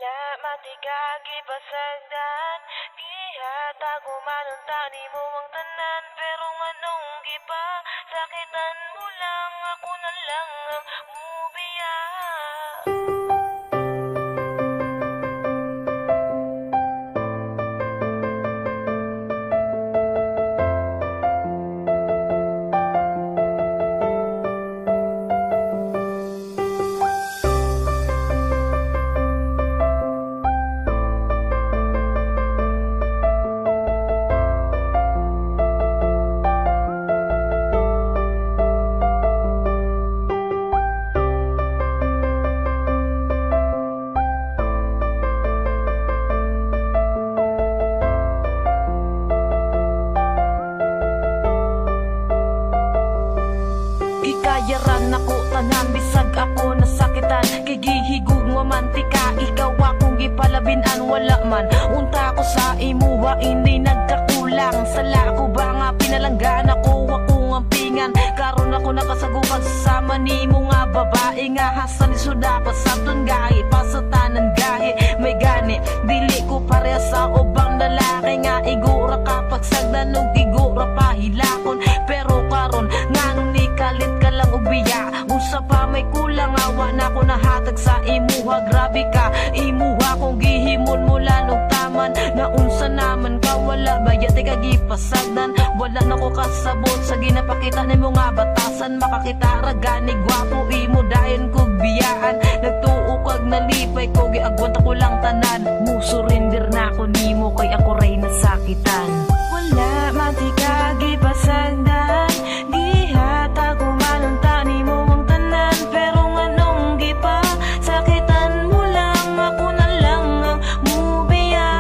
Wala matigagi pasagdan, gihatag umanon tani mo ang tanan. Pero nganong gipa, sakitan mo lang, ako na lang ang mubiya. Gikayaran ako tanan, bisag ako nasakitan. Gigihigug mo mantika, ikaw akong gipalabinan. Wala man, unta ko sa imuha, hindi nagkakulang. Sala ko ba nga pinalanggan ako ang pingan. Karon ako nakasagukan sa sama ni mo nga babae. Nga hasan isuda pa sa ton gahi, pasatanan gahi. May gani, dili ko pareha sa ubang lalaki. Nga igura kapag sagdan o igura pahilakon. Pero karon nganong ni kalit ka lang ubiya. Usa pa may kulang, awa na ko nahatag sa imuha. Grabe ka, imuha kong gihimon mula nung taman. Na unsa naman ka, wala bayat ka gipasagdan. Wala na ko kasabot sa ginapakita ni mo nga batasan. Makakita ragani gwapo, imo dayon kog biyaan. Nagtuo kag nalipay ko, giagwanta ko lang tanan. Musurrender na ako nimo, kay ako ray nasakitan. Wala matigagi pasagdan, gihatag umanon tani mo ang tanan. Pero nganong gipa, sakitan mo lang, ako na lang ang mubiya.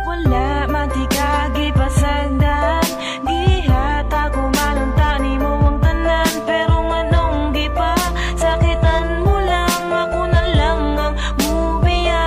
Wala matigagi pasagdan, gihatag umanon tani mo ang tanan. Pero nganong gipa, sakitan mo lang, ako na lang ang mubiya.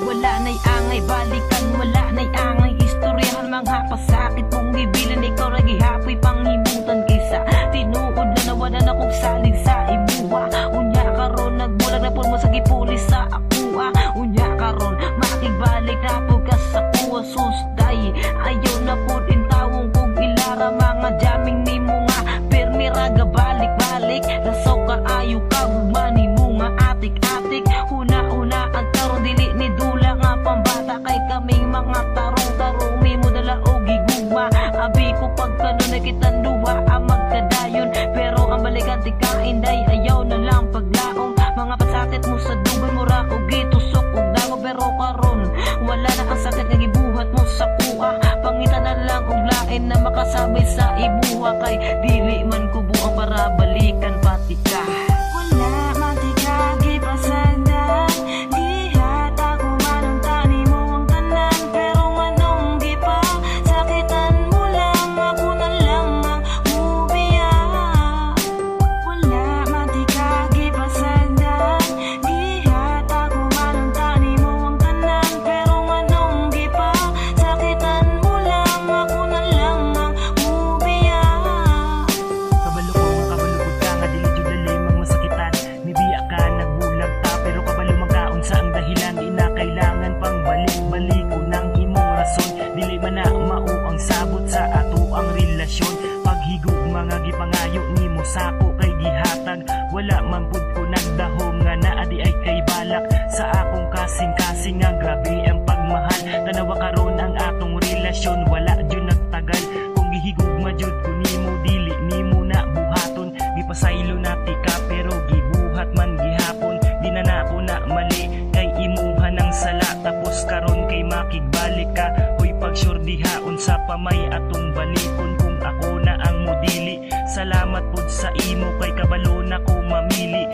Wala na'y angay balikan, wala na'y angay istoryahan. Mga pasakit mong gibilan, ikaw ra gihapoy panghimutan. Kaysa tinuod na nawala na kong salig sa imuha. Unya karon nagbulag na po mo sa gipulis sa akuha. Unya karon makigbalik na po ka sa kuha. Susday ayaw na po din tawong kong ilara. Mga jamming ni mo nga permira gabalik-balik. Lasaw ka ayaw ka humani mo nga atik-atik. Huna-huna ang karon dili ni dula nga pambata. Kay kaming mga tarong-tarong mi mo dala o giguma. Abi ko pagkano na kitang duha ang magkadayon. Pero ang balikan ti kainday ayaw na lang paglaong. Mga pasakit mo sa dugay mo ra o gitusok og dago. Pero karon wala na ang sakit nga gibuhat mo sa kuha. Pangita na lang og lain na makasabay sa ibuha. Kay dili man ko buang para balikan pati ka. Wala matigagi pasagdan, gihatag umanon tani mo ang tanan. Pero nganong gipa, sakitan mo lang, ako na lang ang mubiya. Wala matigagi pasagdan, gihatag umanon tani mo ang tanan. Pero nganong gipa, sakitan mo lang, ako na lang ang mubiya. Kabalo ko, makabalukod ka nga dili jud dali mang masakitan. Mibiya ka nagbulag ta, pero kabalo man kaon sa ang dahilan. Di na kailangan pang balik-balik ko ng imong rason. Dili man na mao ang sabot sa ato ang relasyon. Paghigog mga gipangayo nimo sako kay gihatag. Wala man pud ko nagdahom nga naa di ay kay balak. Sa akong kasing-kasing nga grabe ang pagmahal. Tanawa karon ang atong relasyon, wala jud nagtagal. Kung gihigugma jud ko nimo, dili nimo na buhaton. Gipasaylo na tika pero gibuhat man gihapon. Di na nako na mali kay imuha ng sala. Tapos karon kay makigbalik ka. Hoy pagsurdihaon sa pamay atong balikon. Kung ako na ang modili, salamat pud sa imo kay kabalo na ko mamili.